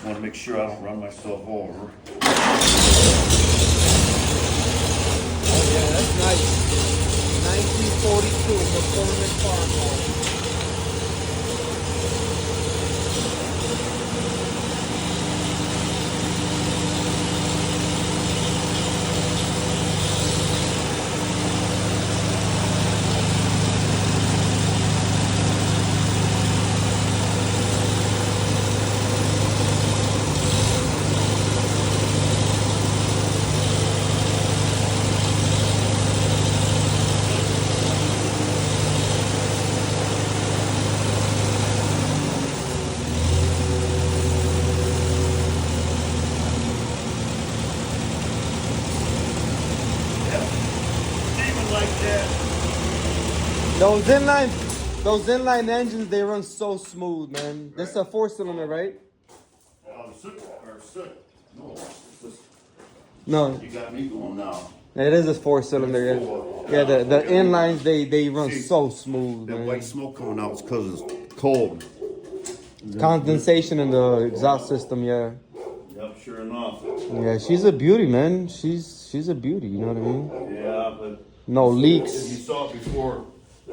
want to make sure I don't run myself over. Oh yeah, that's nice. 1942 McCormick Farmall. Those inline engines, they run so smooth, man. Right. This is a 4-cylinder, right? No. You got me going now. It is a 4-cylinder, yeah. Yeah, the inlines, they run so smooth, that man. White smoke coming out is because it's cold. Condensation in the exhaust system, yeah. Yep, sure enough. Yeah, she's a beauty, man. She's a beauty, you know what I mean? Yeah, but no leaks. You saw it before.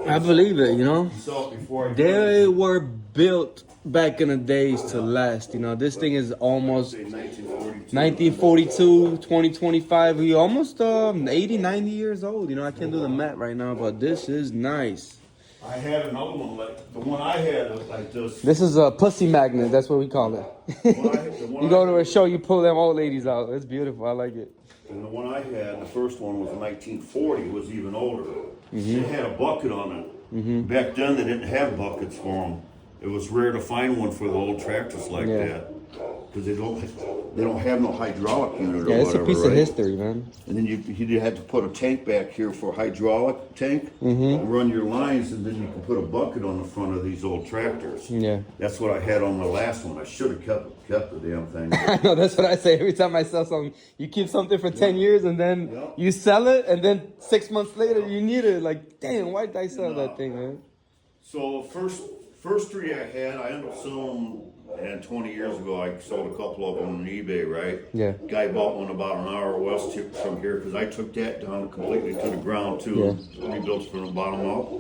I believe it, you know. You saw it before. They were built back in the days to last, you know. This thing is almost 1942, 2025. We almost 80, 90 years old. You know, I can't do the math right now, but this is nice. I had another one like the one I had was like this. This is a pussy magnet. That's what we call it. You go to a show, you pull them old ladies out. It's beautiful. I like it. And the one I had, the first one was 1940. It was even older. It had a bucket on it. Back then, they didn't have buckets for them. It was rare to find one for the old tractors like that, because they don't have no hydraulic unit or whatever. Yeah, it's a piece of history, man. And then you had to put a tank back here for a hydraulic tank, and run your lines, and then you can put a bucket on the front of these old tractors. Yeah, that's what I had on my last one. I should have kept the damn thing. I know, that's what I say every time I sell something. You keep something for 10 years, and then you sell it, and then 6 months later you need it. Like, damn, why did I sell that thing, man? So first three I had, I ended up selling them. And 20 years ago, I sold a couple of them on eBay, right? Yeah. Guy bought one about an hour west from here, because I took that down completely to the ground, too. Rebuilt from the bottom up.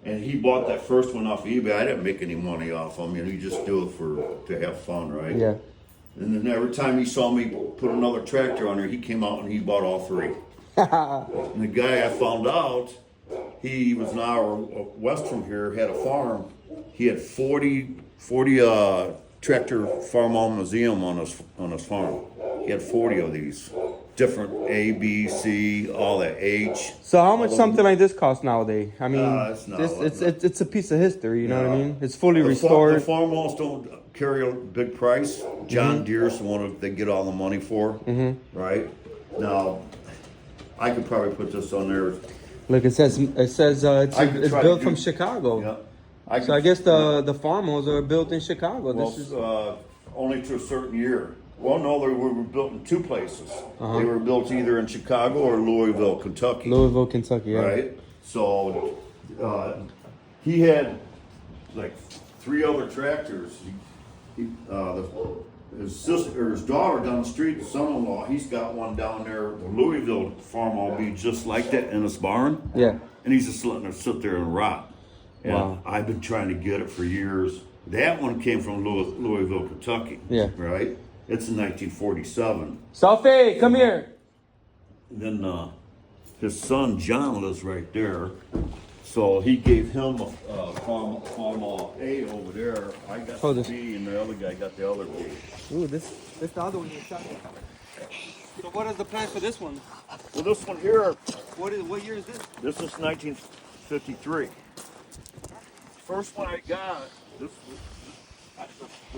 And he bought that first one off eBay. I didn't make any money off them. You know, you just do it to have fun, right? Yeah. And then every time he saw me put another tractor on there, he came out and he bought all three. And the guy, I found out, he was an hour west from here, had a farm. He had 40 tractor Farmall museum on his farm. He had 40 of these, different A, B, C, all that H. So how much something like this costs nowadays? I mean, it's a piece of history. You know what I mean? It's fully restored. The Farmalls don't carry a big price. John Deere's the one they get all the money for, right? Now, I could probably put this on there. Look, it says it's built from Chicago. Yeah. So I guess the Farmalls are built in Chicago. Well, this is only to a certain year. Well, no, they were built in two places. They were built either in Chicago or Louisville, Kentucky. Louisville, Kentucky, yeah. Right? So he had like 3 other tractors. His sister or his daughter down the street, the son-in-law, he's got one down there. The Louisville Farmall be just like that in his barn. Yeah. And he's just letting it sit there and rot. And I've been trying to get it for years. That one came from Louisville, Kentucky. Yeah. Right? It's in 1947. Sophie, come here. Then his son, John, lives right there. So he gave him a Farmall A over there. I got the B, and the other guy got the other B. Ooh, this the other one you're talking about. So what is the plan for this one? Well, this one here. What year is this? This is 1953. First one I got, the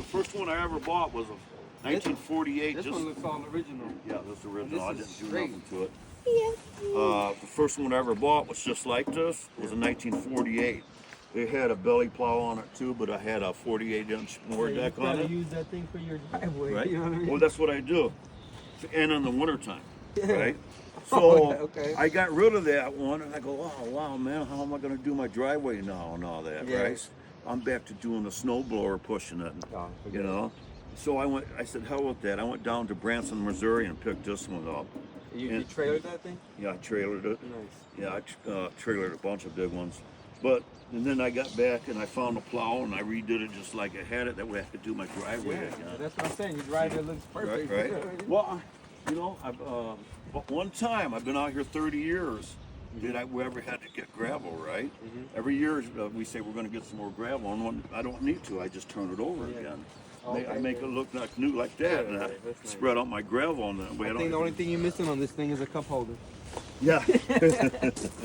first one I ever bought was a 1948. This one looks all original. Yeah, this is original. I didn't do nothing to it. Yeah. The first one I ever bought was just like this. It was a 1948. It had a belly plow on it too, but I had a 48-inch mower deck on it. You use that thing for your driveway, right? You know what I mean? Well, that's what I do, and in the wintertime, right? So I got rid of that one, and I go, oh, wow, man, how am I going to do my driveway now and all that, right? I'm back to doing the snowblower, pushing it, you know? So I said, hell with that. I went down to Branson, Missouri and picked this one up. You trailered that thing? Yeah, I trailered it. Nice. Yeah, I trailered a bunch of big ones. And then I got back and I found a plow and I redid it just like I had it. That way I could do my driveway again. That's what I'm saying. Your driveway looks perfect. Right. Well, you know, but one time I've been out here 30 years. We ever had to get gravel, right? Every year we say we're going to get some more gravel, and I don't need to. I just turn it over again. Okay. I make it look like new like that, and I spread out my gravel on that way. I think the only thing you're missing on this thing is a cup holder. Yeah.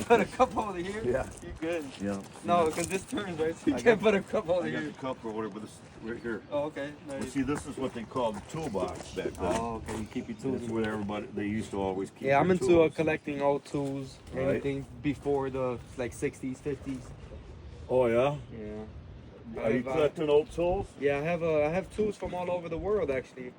Put a cup holder here. Yeah. You're good. Yeah. No, because this turns, right? So you can't put a cup holder here. I got the cup or whatever, this right here. Oh, okay. Nice. But see, this is what they called the toolbox back then. Oh, okay. You keep your tools. That's what everybody they used to always keep. Yeah, I'm their into tools. collecting old tools, Right. anything before the like 60s, 50s. Oh yeah. Yeah. Are you collecting old tools? Yeah, I have tools from all over the world actually.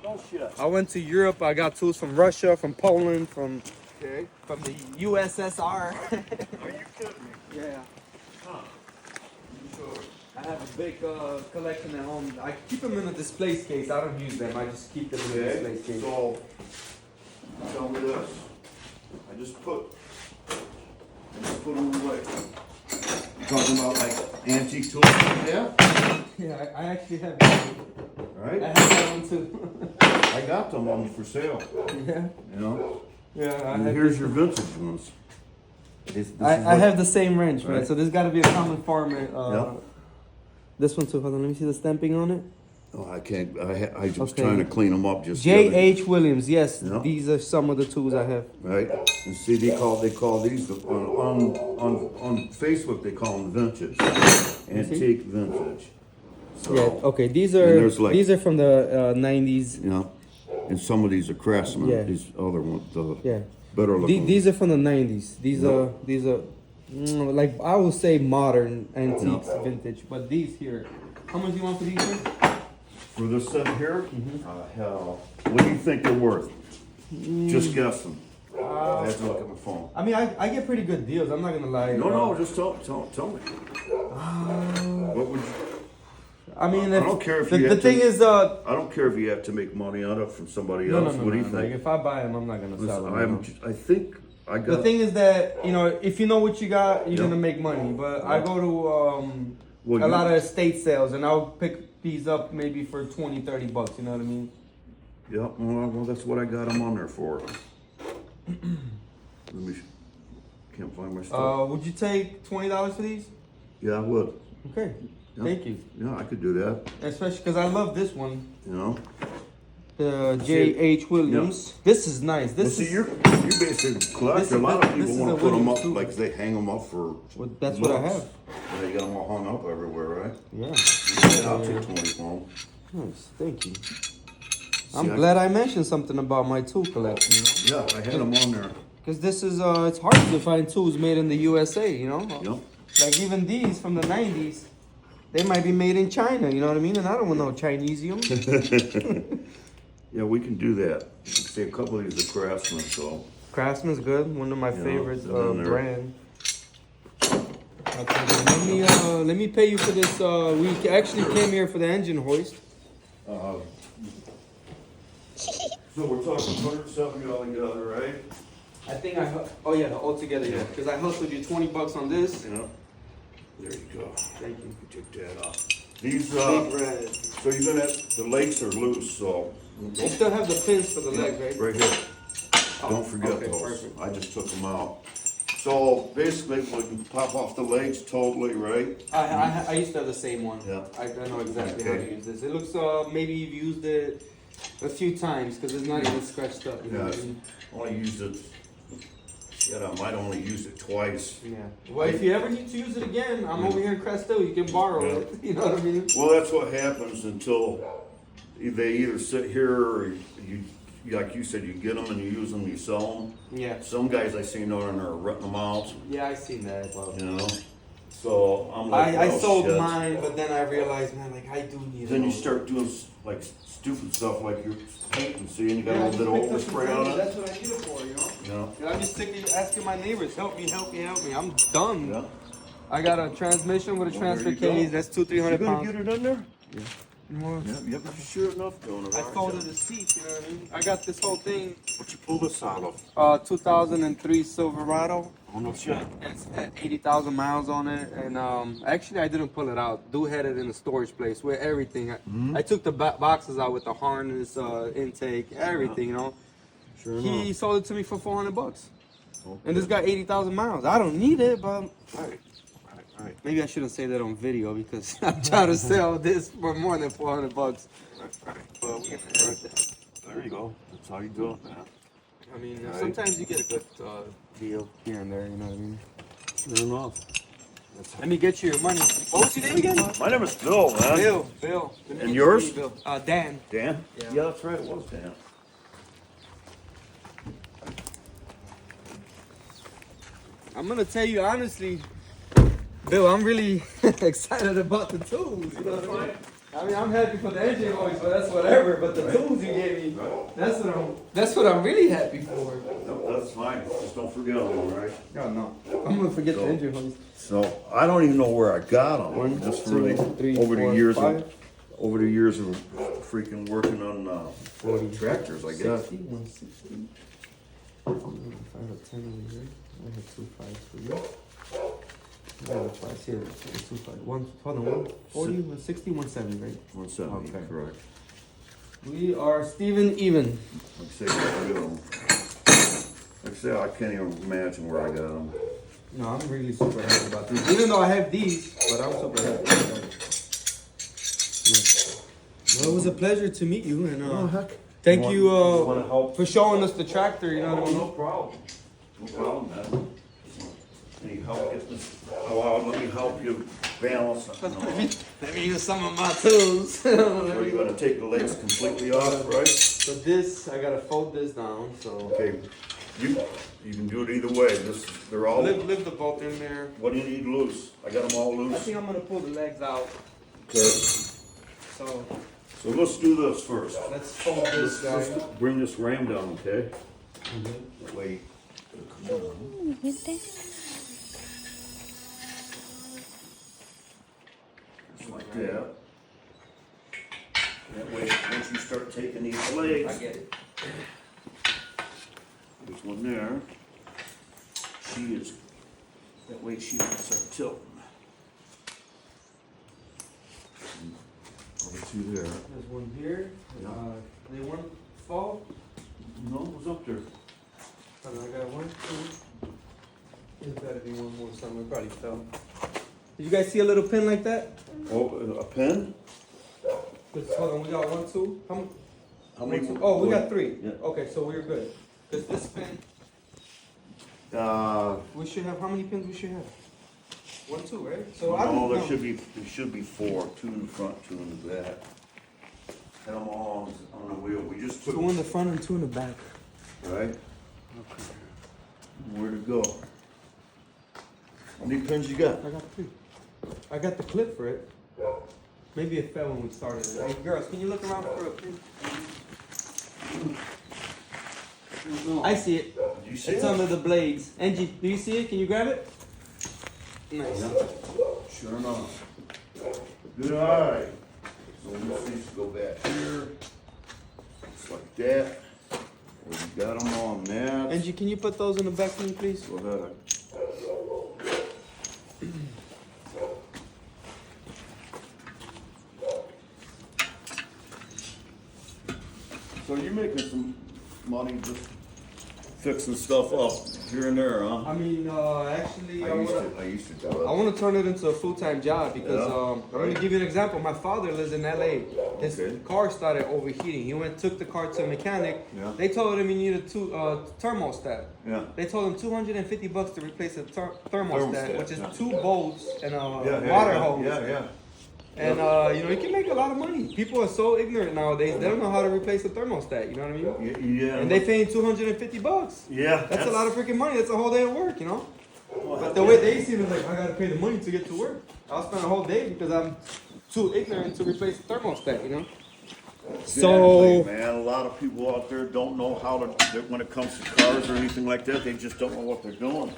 Oh shit. I went to Europe. I got tools from Russia, from Poland, from Okay. the USSR. Are you kidding me? Yeah. Huh. I have a big collection at home. I keep them in a display case. I don't use them. I just keep them in a display Okay. case. So tell me this. I just put them away. Talking about like antique tools. Yeah. Yeah, I actually have. Right. I have that one too. I got them on for sale. Yeah. You know. Yeah. And here's your vintage ones. I have the same wrench, right? Right. So there's got to be a common format. Yep. This one too. Hold on, let me see the stamping on it. Oh, I can't. I was Okay. trying to clean them up just. the other- J.H. Williams. Yes, Yep. these are some of the tools I have. Right. And see, they call these on Facebook. They call them vintage, antique vintage. So, Yeah. Okay. These And are there's like- these are from the 90s. You know, and some of these are craftsmen. Yeah. These other ones, the Yeah. better looking. These are from the 90s. These Yep. are like I would say modern antiques, Yep. vintage. But these here, how much do you want for these ones? For this set here, Mm-hmm. hell, what do you think they're worth? Just guessing. I have to look at my phone. I mean, I get pretty good deals. I'm not gonna lie. No, just tell me. What would you? I mean, I don't care if the you have thing to- is, I don't care if you have to make money on it from somebody no. else. What do you think? Like if I buy them, I'm not gonna sell them. I think I got. The thing is that if you know what you got, you're Yeah. gonna make money. But I Yeah. go to Well, a you- lot of estate sales, and I'll pick these up maybe for $20-30. You know what I mean? Yeah, well, that's what I got them on there for. Let me. Can't find my stuff. Would you take $20 for these? Yeah, I would. Okay, Yeah. thank you. Yeah, I could do that. Especially because I love this one, You know. the J.H. Williams. This is nice. Well, This see, is you basically This collect. is- A lot of this people is want a to put them Williams up, too. like they hang them up for. Well, that's what I months. have. Yeah, you got them all hung up everywhere, right? Yeah. Yeah, I'll take 20 for them. Nice, thank you. See, I'm glad I mentioned something about my tool collection. Yeah, I had them on there. Because this is it's hard to find tools made in the USA. Yep. Like even these from the 90s, they might be made in China. You know what I mean? And I don't want no Chinesium. Yeah, we can do that. See, a couple of these are craftsmen, so. Craftsman's good. One of my Yeah, favorites and then they're- brand. Okay, let me pay you for this. We actually came here for the engine hoist. So we're talking 170 altogether, right? I think all together, yeah. Because I hustled you $20 on this. Yeah. There you go. Thank you. Take that off. These, Big red. so you're gonna, the legs are loose, so. You still have the pins for the leg, right? Right here. Don't forget okay, those. perfect. I just took them out. So basically, we can pop off the legs totally, right? I used to have the same one. Yeah. I know exactly how Okay. to use this. It looks maybe you've used it a few times because it's not even scratched up. You know what I Yes. mean? Only used it, shit, I might only use it twice. Yeah. Well, if you ever need to use it again, I'm over here in Crestel. You can borrow Yeah. it. You know what I mean? Well, that's what happens until they either sit here or you, like you said, you get them and you use them, you sell them. Yeah. Some guys I seen on there are renting them out, Yeah, I seen that. Well, you know? So I'm like, I oh, sold shit. mine, but then I realized, man, like I do need it. Then you start doing like stupid stuff like you're painting, see, and you got Yeah, a little bit of I just picked up overspray some on things. it. That's what I need it for, you know? You know? And I'm just sick of asking my neighbors, help me, help me, help me. I'm done. Yeah. I got a transmission with a Well, transfer there you go. case. That's You 200-300 gonna pounds. get it in there? Yeah. More. Yep, you're sure enough doing it. I aren't folded you? the seat, you know what I mean? I got this whole thing, What you pull this out of? 2003 Silverado. Oh, no shit. It's had 80,000 miles on it, and actually I didn't pull it out. Dude had it in the storage place with everything. I took the boxes out with the harness, intake, everything, you know. Sure He enough. sold it to me for $400, Okay. and this got 80,000 miles. I don't need it, but Right. maybe I shouldn't say that on video because I'm trying to sell this for more than $400. Right. But we can edit that. There you go. That's how you do it, man. I mean, Right. sometimes you get a good deal here and there, you know what I mean? Sure enough. Let me get you your money. What was your name again? My name is Bill, man. Bill. Let me And get you yours? your name, Bill. Dan. Dan? Yeah. That's right. It was Dan. I'm gonna tell you honestly, Bill, I'm really excited about the tools. You know what I mean? I mean, I'm happy for the engine hoist, but that's whatever. But the tools you gave me, that's what I'm really happy for. No, that's fine. Just don't forget them, right? God no, I'm gonna forget the engine hoist. So I don't even know where I got them. Just two, really three, over the four, years five. over the years of freaking working on 40 tractors, I guess. 60, 160. 5 or 10 over here. I have 2 5s for you. I have 5s here. 2 5. Hold on, 140, 160, 170, right? 170, Okay. correct. We are Steven even. Like I say, like I say, I can't even imagine where I got them. No, I'm really super happy about these. Even though I have these, but I'm super happy. Well, it was a pleasure to meet you, and heck. thank Want- you wanna help? for showing us the tractor. You know what I mean? No problem. No problem, man. Any help getting this? Oh, let me help you balance. Let me use some of my tools. So you're gonna take the legs completely off, right? So this, I gotta fold this down. So Okay. You can do it either way. They're all. lift the bolt in there. What do you need loose? I got them all I loose. think I'm gonna pull the legs out. Okay. So So let's do this first. let's fold this Let's guy. bring this ram down, okay? That way. Just like that. That way, once you start taking these legs, I get it. there's one there. She is, that way she doesn't start tilting. Over two there. There's one here. Yeah. They one fall. No, it was up there. Hold on, I got 1, 2. There's gotta be one more somewhere. Probably fell. Did you guys see a little pin like that? Oh, a pen? Hold on, we got 1, 2. How many? 1, 2. Oh, we got 3. Yeah. Okay, so we're good. Cause this pin, we should have. How many pins we should have? 1, 2, right? So I No, don't there know. should be 4, 2 in the front, 2 in the back. Had them all on the wheel. We just took, 2 in the front and 2 in the back. right? Okay. Where to go? How many pins you got? I got 3. I got the clip for it. Maybe it fell when we started it. Hey, girls, can you look around for a pin? I see it. Did you see It's it? under the blades. Angie, do you see it? Can you grab it? Nice. Sure enough. Good eye. So this needs to go back here. Just like that. We got them on that. Angie, can you put those in the back for me, please? Go ahead. So you're making some money just fixing stuff up here and there, huh? I mean, actually, I used to do I it. want to turn it into a full-time job because Yeah, I'm going to give you an example. My father lives in LA. His Okay. car started overheating. He took the car to a mechanic. Yeah. They told him he needed a thermostat. Yeah. They told him $250 to replace a thermostat, Thermostat, which is yeah. 2 bolts and a Yeah, water yeah, hose. Yeah. And you know, you can make a lot of money. People are so ignorant nowadays; they don't know how to replace a thermostat. You know what I mean? Yeah. And they paying $250. Yeah. That's a lot of freaking money. That's a whole day of work, you know. Well, But the way they see it is like, I gotta pay the money to get to work. I'll spend a whole day because I'm too ignorant to replace the thermostat, you know. Exactly, man, a lot of people out there don't know how to, when it comes to cars or anything like that, they just don't know what they're doing.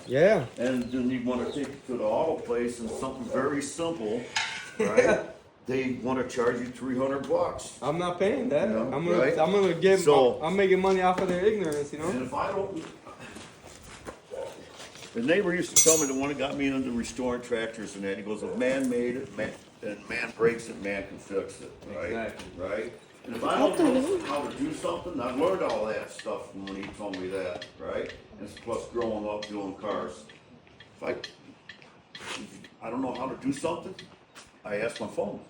And then you want to take it to the auto place and something very simple, right? they want to charge you $300. I'm not paying that. Yeah, I'm gonna, right. I'm gonna give. So- I'm making money off of their ignorance, you know. And if I don't, the neighbor used to tell me, the one that got me into restoring tractors and that, he goes, if man made it, man, and man breaks it, man can fix it, right? Exactly. Right? And if I don't know how to do something, I've learned all that stuff from when he told me that, right? And plus growing up doing cars. If I don't know how to do something, I ask my phone.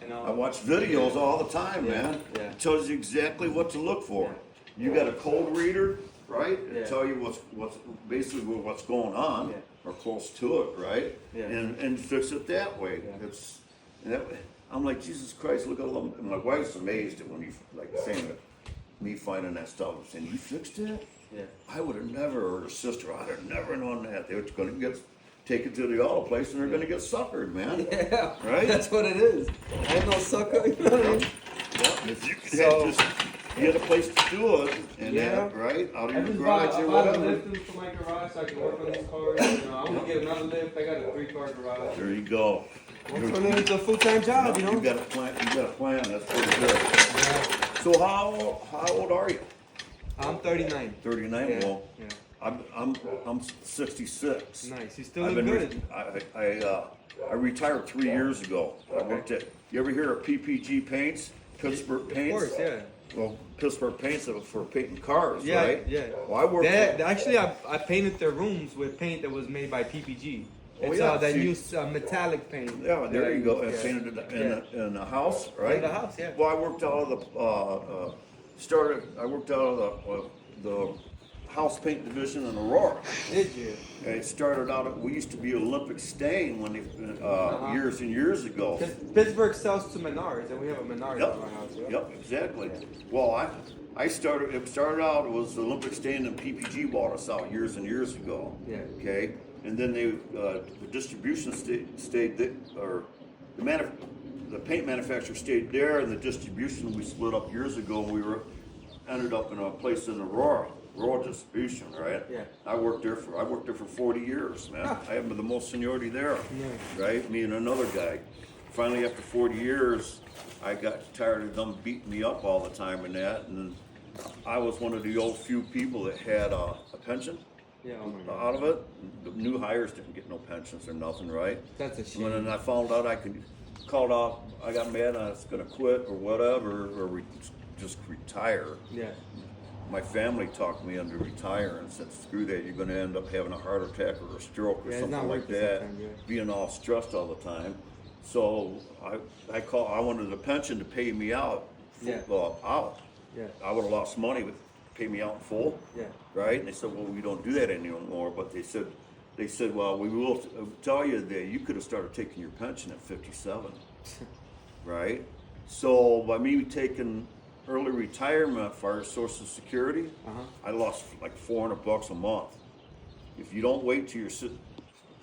You know, I watch videos all the time, man. Yeah. It tells you exactly what to look for. You got a code reader, right? Yeah. It tell you what's basically what's going on, Yeah. or close to it, right? Yeah. And fix it that way. Yeah. I'm like, Jesus Christ, look at all them. And my wife's amazed at when you like saying it, me finding that stuff and saying, you fixed it? Yeah. I would have never, or her sister, I'd have never known that. They were going to take it to the auto place and they're going to get suckered, man. Yeah. Right? That's what it is. I ain't no sucker. You know what I mean? Yeah, if you could So- just get a place to do it, and Yeah. that, right, out of I your just garage or bought a whatever. lift for my garage so I can work on these cars. You know, I'm gonna get another lift. I got a 3-car garage. There you go. What's turning into a full-time job, you know? You got a plan. You got a plan. That's pretty good. Yeah. So how old are you? I'm 39. 39. Yeah. Well, Yeah. I'm 66. Nice. You still I've look been good. I retired 3 years ago. I worked at. You ever hear of PPG Paints? Pittsburgh Paints. Of course, yeah. Well, Pittsburgh Paints for painting cars, Yeah, right? yeah. Well, I worked. Actually, I painted their rooms with paint that was made by PPG. Oh, It's yeah, that see- new metallic paint. Yeah, there that you I go. use, And painted it in the house, Yeah, right? the house, yeah. Well, I worked out of I worked out of the house paint division in Aurora. Did you? And it started out. We used to be Olympic Stain when years and years ago. Because Pittsburgh sells to Menards, and we have a Menards Yep. in my house. Yeah? Yep, exactly. Well, I started. It started out. It was Olympic Stain and PPG bought us out years and years ago. Yeah. Okay, and then the distribution stayed or the paint manufacturer stayed there, and the distribution we split up years ago. We ended up in a place in Aurora distribution, right? Yeah. I worked there for 40 years, man. Huh. I have the most seniority there, Yeah. right? Me and another guy. Finally, after 40 years, I got tired of them beating me up all the time and that, and I was one of the old few people that had a pension Yeah, oh my God. out of it. The new hires didn't get no pensions or nothing, right? That's a shame. And then I found out called out, I got mad, I was gonna quit or whatever, or just retire. Yeah. My family talked me into retiring and said, screw that, you're gonna end up having a heart attack or a stroke or Yeah, it's something not like worth it that, sometimes, yeah. being all stressed all the time. So I wanted a pension to pay me out, Yeah. out. Yeah. I would've lost money, but pay me out in full. Yeah. Right? And they said, well, we don't do that anymore, but they said, well, we will tell you that you could have started taking your pension at 57. Right? So by me taking early retirement for Social Security, I lost like $400 a month. If you don't wait till you're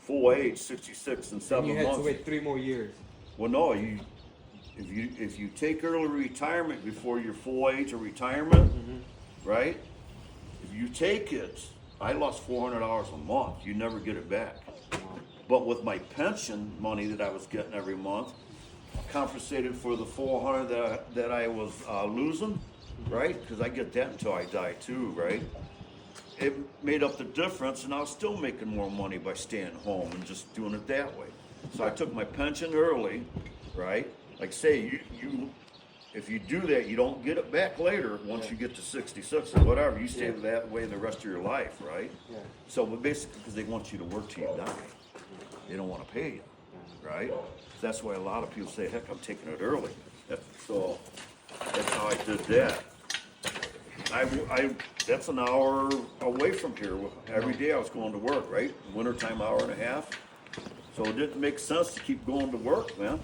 full age, 66 and 7 And you had months. to wait 3 more years. Well, no, if you take early retirement before your full age of retirement, right? If you take it, I lost $400 a month. You never get it back. But with my pension money that I was getting every month, compensated for the $400 that I was losing, right? Because I get that until I die too, right? It made up the difference, and I was still making more money by staying home and just doing it that way. So I took my pension early, right? Like say, if you do that, you don't get it back later once you get to 66 or whatever. You stay that way the rest of your life, right? Yeah. So, but basically, because they want you to work till you die, they don't want to pay you, right? That's why a lot of people say, "Heck, I'm taking it early." So that's how I did that. That's an hour away from here. Every day I was going to work, right? Wintertime, hour and a half. So it didn't make sense to keep going to work, man.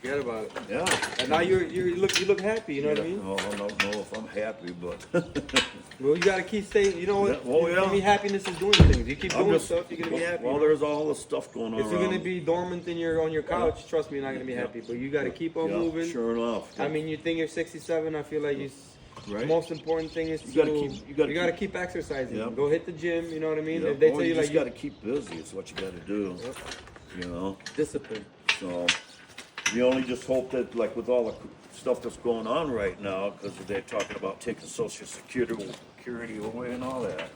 Forget about it. Yeah. And now you look happy. You know what I mean? Oh, I don't know if I'm happy, but Well, you gotta keep staying. You know what? Yeah, well, yeah. I mean, happiness is doing things. You keep I'm doing just- stuff, you're gonna be happy. Well, there's all this stuff going on. If you're gonna around. be dormant on your couch, trust me, you're not gonna be happy. But you gotta keep on Yeah, moving. Sure enough. I mean, you think you're 67. I feel like the Right. most important thing is You gotta keep exercising. Yep. Go hit the gym. You know what I mean? Yeah. If they Oh, tell you just like got to keep busy. It's what you got to do. Yep. You know. discipline. So You only just hope that, like with all the stuff that's going on right now, because they're talking about taking Social Security away and all that.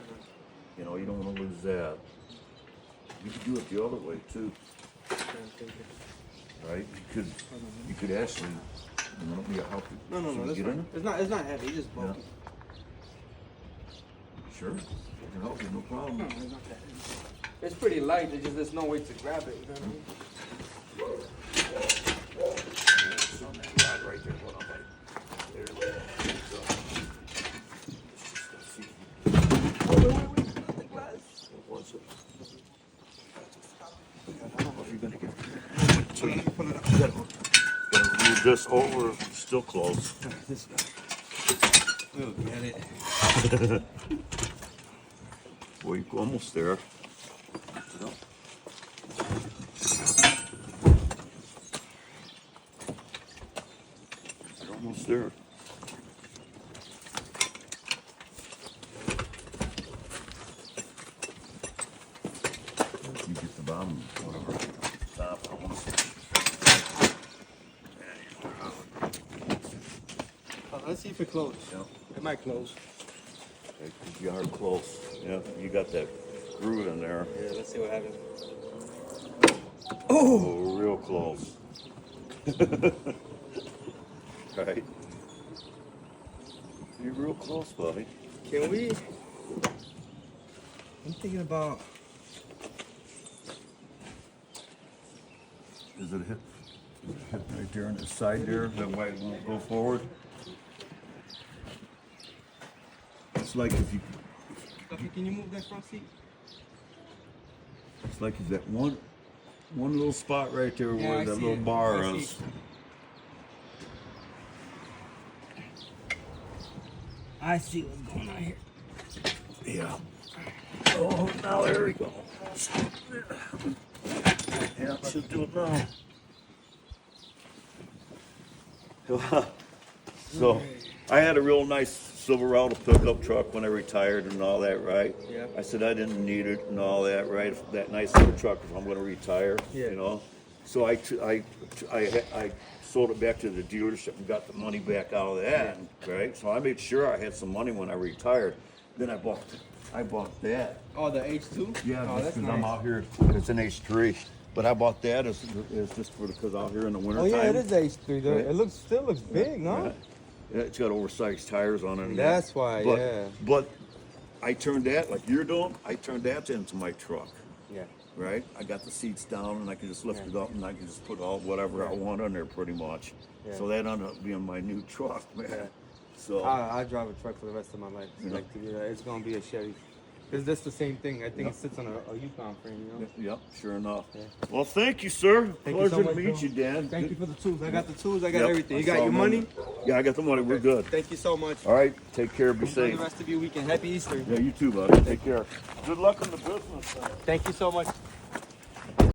You know, you don't want to lose that. You could do it the other way too, right? You could actually, you want me to help you? No, that's get fine. in it? It's not heavy. It's just bulky. Sure, I can help you, no problem. No, it's not that heavy. It's pretty light. It's just there's no way to grab it. You know what I mean? It's on that rod right there. Hold on, buddy. There it is. Wait. The glass. What was it? I don't know if you're gonna get it. So you Pull it up. gotta move this over, still close. This guy. We'll get it. Well, you're almost there. You're almost there. You get the bottom, whatever. Top, almost. Let's see if it closes. Yeah. It might close. You are close. Yeah, you got that groove in there. Yeah, let's see what happens. Oh, real close. Right. You're real close, buddy. Can we? I'm thinking about. Is it hit right there on the side there? That way it won't go forward. It's like if you. Duffy, can you move that front seat? It's like that one little spot right there Yeah, where I that see little it. bar I see is. it. I see what's going on here. Yeah. Oh, now there we go. Yeah, should do it now. So, I had a real nice Silverado pickup truck when I retired and all that, right? Yeah. I said I didn't need it and all that, right? That nice little truck if I'm going to retire, Yeah. you know. So I sold it back to the dealership and got the money back out of that, right? So I made sure I had some money when I retired. Then I bought that. Oh, the H2? Yeah, oh, just that's because nice. I'm out here. It's an H3, but I bought that as just for because out here in the winter Oh time. yeah, it is H3 though. Right. It still looks big, no? Yeah, it's got oversized tires on it. And That's that. why, but, yeah. But I turned that like you're doing. I turned that into my truck. Yeah. Right. I got the seats down and I can just lift it up and I can just put all whatever I want on there pretty much. Yeah. So that ended up being my new truck, man. Yeah. So I drive a truck for the rest of my life. Yeah. Like it's gonna be a Chevy. Cause that's the same thing. I think it sits on a Yukon frame, you know. Yep, sure enough. Yeah. Well, thank you, sir. Thank you Pleasure so to much, meet bro. you, Dan. Thank you for the tools. I got the tools. I got Yep, everything. I You got saw your them. money. Yeah, I got the money. We're good. Thank you so much. All right. Take care. Be Enjoy safe. the rest of your weekend. Happy Easter. Yeah, you too, buddy. Take care. Good luck in the business. Thank you so much.